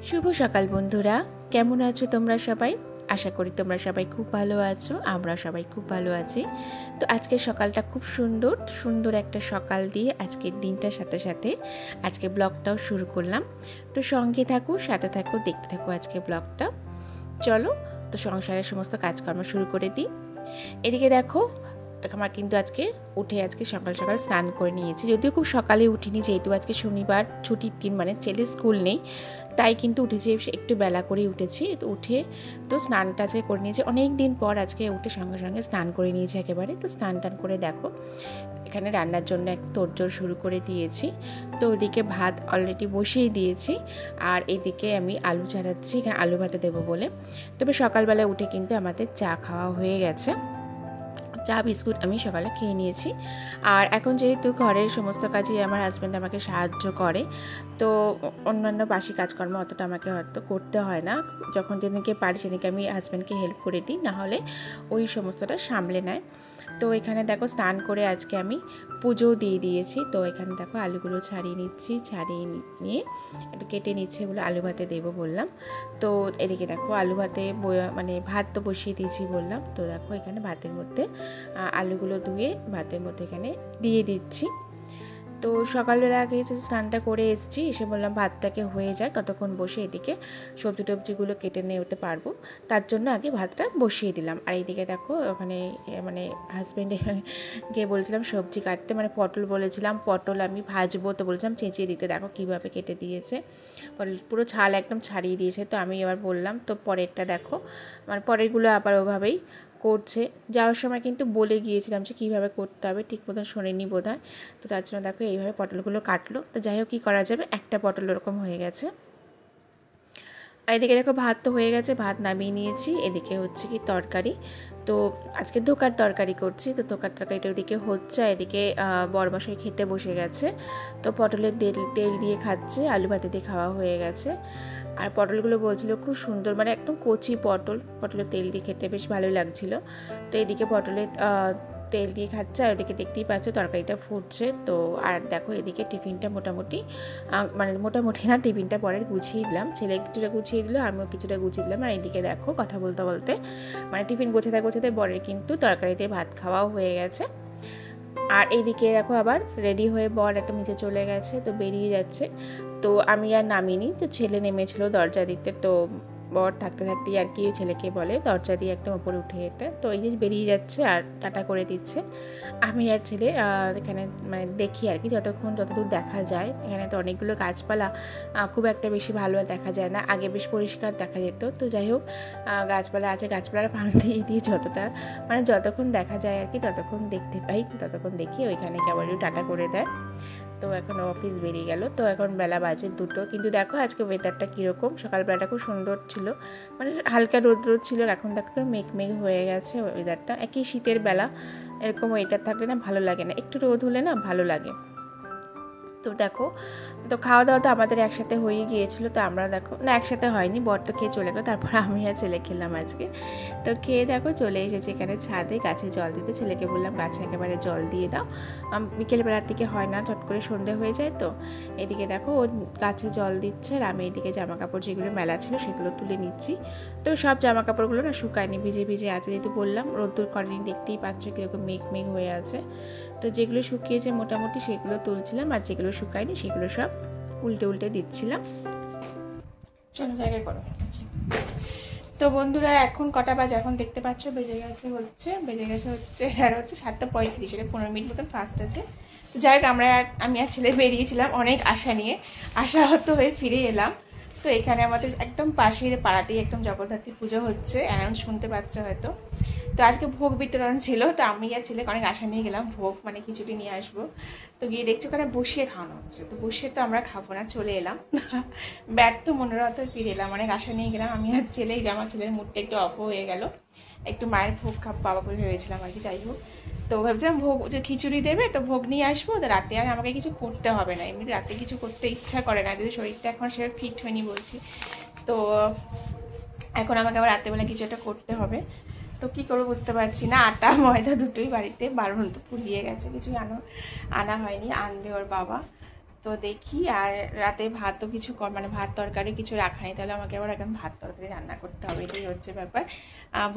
শুভ সকাল বন্ধুরা, কেমন আছো তোমরা সবাই? আশা করি তোমরা সবাই খুব ভালো আছো, আমরা সবাই খুব ভালো আছি। তো আজকের সকালটা খুব সুন্দর সুন্দর একটা সকাল দিয়ে আজকের দিনটার সাথে সাথে আজকে ব্লগটাও শুরু করলাম। তো সঙ্গে থাকো, সাথে থাকো, দেখতে থাকো আজকে ব্লগটা। চলো তো সংসারের সমস্ত কাজকর্ম শুরু করে দিই। এদিকে দেখো, আমার কিন্তু আজকে সকাল সকাল স্নান করে নিয়েছি। যদিও খুব সকালে উঠিনি, যেহেতু আজকে শনিবার ছুটির দিন, মানে ছেলে স্কুল নেই, তাই কিন্তু উঠেছি একটু বেলা করেই উঠেছি। তো উঠে তো স্নানটা আজকে করে নিয়েছি, অনেক দিন পর আজকে উঠে সঙ্গে সঙ্গে স্নান করে নিয়েছি একেবারে। তো স্নান টান করে দেখো এখানে রান্নার জন্য এক তোড়জোড় শুরু করে দিয়েছি। তো ওদিকে ভাত অলরেডি বসিয়ে দিয়েছি, আর এদিকে আমি আলু চাড়াচ্ছি, এখানে আলু ভাতে দেবো বলে। তবে সকালবেলা উঠে কিন্তু আমাদের চা খাওয়া হয়ে গেছে, চা বিস্কুট আমি সকালে খেয়ে নিয়েছি। আর এখন যেহেতু ঘরের সমস্ত কাজই আমার হাজব্যান্ড আমাকে সাহায্য করে, তো অন্যান্য বাসি কাজকর্ম অতটা আমাকে হয়তো করতে হয় না। যখন যেদিনকে পারি সেদিনকে আমি হাজব্যান্ডকে হেল্প করে দিই, নাহলে ওই সমস্তটা সামলে নেয়। তো এখানে দেখো স্নান করে আজকে আমি পুজোও দিয়ে দিয়েছি। তো এখানে দেখো আলুগুলো ছাড়িয়ে নিচ্ছি, ছাড়িয়ে নিয়ে একটু কেটে নিচ্ছি, এগুলো আলু ভাতে দেবো বললাম। তো এদিকে দেখো আলু ভাতে মানে ভাত তো বসিয়ে দিয়েছি বললাম। তো দেখো এখানে ভাতের মধ্যে আলুগুলো ধুয়ে ভাতের মধ্যে এখানে দিয়ে দিচ্ছি। তো সকালবেলা আগে স্নানটা করে এসেছি, এসে বললাম ভাতটাকে হয়ে যায়, ততক্ষণ বসে এদিকে সবজি টবজিগুলো কেটে নিতে পারবো, তার জন্য আগে ভাতটা বসিয়ে দিলাম। আর এইদিকে দেখো ওখানে মানে হাজব্যান্ডকে বলছিলাম সবজি কাটতে, মানে পটল বলেছিলাম, পটল আমি ভাজবো, তো বলছিলাম চেঁচিয়ে দিতে, দেখো কীভাবে কেটে দিয়েছে, পটল পুরো ছাল একদম ছাড়িয়ে দিয়েছে। তো আমি এবার বললাম, তো পরেরটা দেখো, মানে পরেরগুলো আবার ওভাবেই করছে। যাওয়ার সময় কিন্তু বলে গিয়েছিলাম যে কীভাবে করতে হবে, ঠিক মতন শোনেনি বোধ হয়। তো তার জন্য দেখো এইভাবে পটলগুলো কাটলো। তো যাই হোক, কী করা যাবে, একটা পটল ওরকম হয়ে গেছে। আর এদিকে দেখো ভাত তো হয়ে গেছে, ভাত নামিয়ে নিয়েছি। এদিকে হচ্ছে কি তরকারি, তো আজকে ধোকার তরকারি করছি। তো ধোকার তরকারিটা ওদিকে হচ্ছে, এদিকে বড়মশাই খেতে বসে গেছে। তো পটলের তেল দিয়ে খাচ্ছে, আলু ভাতে দিয়ে খাওয়া হয়ে গেছে। আর পটলগুলো বলছিল খুব সুন্দর, মানে একদম কচি পটলের তেল দিয়ে খেতে বেশ ভালোই লাগছিল। তো এদিকে পটলের তেল দিয়ে খাচ্ছে, আর ওদিকে দেখতেই পাচ্ছ তরকারিটা ফুটছে। তো আর দেখো এদিকে টিফিনটা মোটামুটি না, টিফিনটা পরে গুছিয়ে দিলাম, ছেলে কিছুটা গুছিয়ে দিল, আমিও কিছুটা গুছিয়ে দিলাম। আর এদিকে দেখো কথা বলতে বলতে মানে টিফিন গোছাতে বরের কিন্তু তরকারিতে ভাত খাওয়াও হয়ে গেছে। আর এইদিকে দেখো আবার রেডি হয়ে বর একটা নিচে চলে গেছে, তো বেরিয়ে যাচ্ছে। তো আমি আর নামিনি, তো ছেলে নেমেছিল দরজা দিতে। তো বর থাকতে থাকতেই আর কি ছেলেকে বলে দরজা দিয়ে একদম ওপরে উঠে যেতে। তো এই যে বেরিয়ে যাচ্ছে আর টাটা করে দিচ্ছে। আমি আর ছেলে এখানে মানে দেখি আর কি, যতদূর দেখা যায়। এখানে তো অনেকগুলো গাছপালা, খুব একটা বেশি ভালো দেখা যায় না, আগে বেশ পরিষ্কার দেখা যেত। তো যাই হোক, গাছপালা আছে, গাছপালার ফাঁক দিয়ে যতক্ষণ দেখা যায় আর কি, ততক্ষণ দেখতে পাই, ততক্ষণ দেখি। ওইখানে কেবল টাটা করে দেয়। তো এখন অফিস বেরিয়ে গেল। তো এখন বেলা বাজে 2টো, কিন্তু দেখো আজকে ওয়েদারটা কীরকম, সকালবেলাটা খুব সুন্দর ছিল, মানে হালকা রোদ ছিল। এখন দেখো মেঘ হয়ে গেছে ওয়েদারটা, একই শীতের বেলা, এরকম ওয়েদার থাকলে না ভালো লাগে না, একটু রোদ হলে না ভালো লাগে। তো দেখো, তো খাওয়া দাওয়া তো আমাদের একসাথে হয়ে গিয়েছিলো। তো আমরা দেখো না, একসাথে হয়নি, বর তো খেয়ে চলে গেলো, তারপর আমি আর ছেলে খেলাম আজকে। তো খেয়ে দেখো চলে এসেছি এখানে ছাদে গাছে জল দিতে। ছেলেকে বললাম গাছে একেবারে জল দিয়ে দাও, বিকেলবেলার দিকে হয় না, চট করে সন্ধে হয়ে যায়। তো এদিকে দেখো ও গাছে জল দিচ্ছে, আর আমি এদিকে জামা কাপড় যেগুলো মেলা ছিল সেগুলো তুলে নিচ্ছি। তো সব জামা কাপড়গুলো না শুকায়নি, ভিজে ভিজে আছে, যেহেতু বললাম রোদ্দুর করেনি, দেখতেই পাচ্ছ কীরকম মেঘ হয়ে আছে। তো যেগুলো শুকিয়েছে মোটামুটি সেগুলো তুলছিলাম, আর যেগুলো শুকায়নি সেগুলো সব উল্টে দিচ্ছিলাম। চলো জায়গায় করো। তো বন্ধুরা এখন কটা বাজে, এখন দেখতে পাচ্ছ বেজে গেছে হচ্ছে 7:35, এটা 15 মিনিট মতন ফাস্ট আছে। তো যাই হোক, আমি আর ছেলে বেরিয়েছিলাম অনেক আশাহত হয়ে ফিরে এলাম। তো এখানে আমাদের একদম পাশের পাড়াতেই একদম জগদ্ধাত্রী পুজো হচ্ছে, অ্যানাউন্স শুনতে পাচ্ছ হয়তো। তো আজকে ভোগ বিতরণ ছিল, তো আমি আর ছেলেকে অনেক আশা নিয়ে গেলাম, ভোগ মানে খিচুড়ি নিয়ে আসবো। তো গিয়ে দেখছি ওখানে বসিয়ে খাওয়ানো হচ্ছে, তো বসিয়ে তো আমরা খাবো না, চলে এলাম ব্যর্থ মনোরথ ফিরে এলাম, অনেক আশা নিয়ে গেলাম আমি আর ছেলেই, যে আমার ছেলের মুডটা একটু অফ হয়ে গেল, একটু মায়ের ভোগ পাবো বলে ভেবেছিলাম আর কি। যাই হোক, তো ভাবছিলাম ভোগ যে খিচুড়ি দেবে তো ভোগ নিয়ে আসবো, তো রাতে আর আমাকে কিছু করতে হবে না, এমনি রাতে কিছু করতে ইচ্ছা করে না, যদি শরীরটা এখন সে ফিট হয়নি বলছি। তো এখন আমাকে আবার রাত্রেবেলা কিছু একটা করতে হবে। তো কী করবো বুঝতে পারছি না, আটা ময়দা দুটোই বাড়িতে, বারণ তো ফুরিয়ে গেছে, কিছুই আনা হয়নি, আনবে ওর বাবা। তো দেখি। আর রাতে ভাতও কিছু মানে ভাত তরকারি কিছু রাখা নেই, তাহলে আমাকে আবার এখন ভাত তরকারি রান্না করতে হবে, এটাই হচ্ছে ব্যাপার।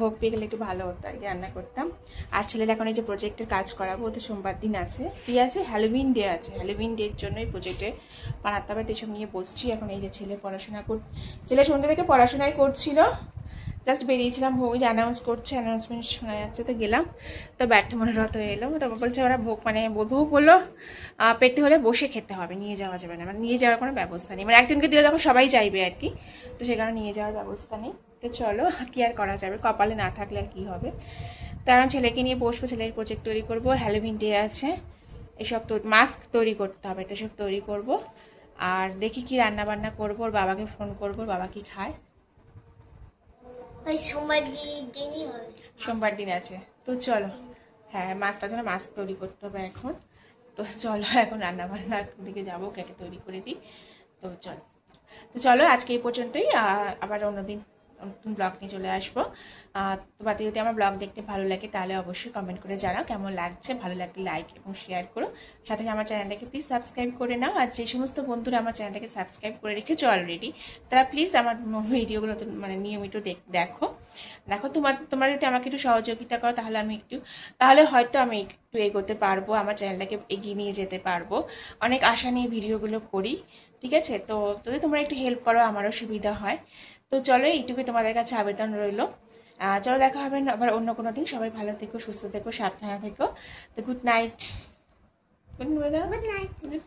ভোগ পেয়ে গেলে একটু ভালো হতো আর কি, রান্না করতাম। আর ছেলের এখন এই যে প্রজেক্টের কাজ করাবো, তো সোমবার দিন আছে, কি আছে, হ্যালোউইন ডে আছে, হ্যালোউইন ডের জন্য এই প্রজেক্টে বানাতে হবে, তো এসব নিয়ে বসছি এখন। এই যে ছেলে ছেলে সন্ধ্যা থেকে পড়াশোনাই করছিল, জাস্ট বেরিয়েছিলাম, ভোগ যে অ্যানাউন্স করছে, অ্যানাউন্সমেন্ট শোনা যাচ্ছে, তো গেলাম, তো ব্যর্থ মনোরথ হয়ে এলো। তারপর বলছে ওরা ভোগ মানে ভোগ বললো পেতে হলে বসে খেতে হবে, নিয়ে যাওয়া যাবে না, মানে নিয়ে যাওয়ার কোনো ব্যবস্থা নেই, মানে একজনকে দিলে তখন সবাই চাইবে আর কি, তো সে কারণে নিয়ে যাওয়ার ব্যবস্থা নেই। তো চলো, কি আর করা যাবে, কপালে না থাকলে আর কী হবে। তার ছেলেকে নিয়ে বসবো, ছেলের প্রজেক্ট তৈরি করবো, হ্যালোউইন ডে আছে, এসব তো মাস্ক তৈরি করতে হবে, তো সব তৈরি করবো। আর দেখি কি রান্না বান্না করবো, ওর বাবাকে ফোন করবো, বাবা কি খায়। সোমবার দিন আছে, তো চলো। হ্যাঁ, তার জন্য মাছ তৈরি করতে হবে এখন, তো চলো এখন রান্না বান্নার দিকে যাবো, কেকে তৈরি করে দিই। তো চলো আজকে এই পর্যন্তই, আবার অন্যদিন নতুন ব্লগ নিয়ে চলে আসবো। তোমাদের যদি আমার ব্লগ দেখতে ভালো লাগে তাহলে অবশ্যই কমেন্ট করে জানাও কেমন লাগছে, ভালো লাগলে লাইক এবং শেয়ার করো, সাথে আমার চ্যানেলটাকে প্লিজ সাবস্ক্রাইব করে নাও। আর যে সমস্ত বন্ধুরা আমার চ্যানেলটাকে সাবস্ক্রাইব করে রেখেছো অলরেডি, তারা প্লিজ আমার ভিডিওগুলো মানে নিয়মিত দেখো। তোমরা যদি আমাকে একটু সহযোগিতা করো তাহলে হয়তো আমি একটু এগোতে পারবো, আমার চ্যানেলটাকে এগিয়ে নিয়ে যেতে পারবো। অনেক আশা নিয়ে ভিডিওগুলো করি, ঠিক আছে? তো যদি তোমরা একটু হেল্প করো আমারও সুবিধা হয়। তো চলো, এইটুকুই তোমাদের কাছে আবেদন রইল। চলো, দেখা হবে আবার অন্য কোনো দিন। সবাই ভালো থেকো, সুস্থ থেকো, সাবধানে থেকো। তো গুড নাইট। Good night.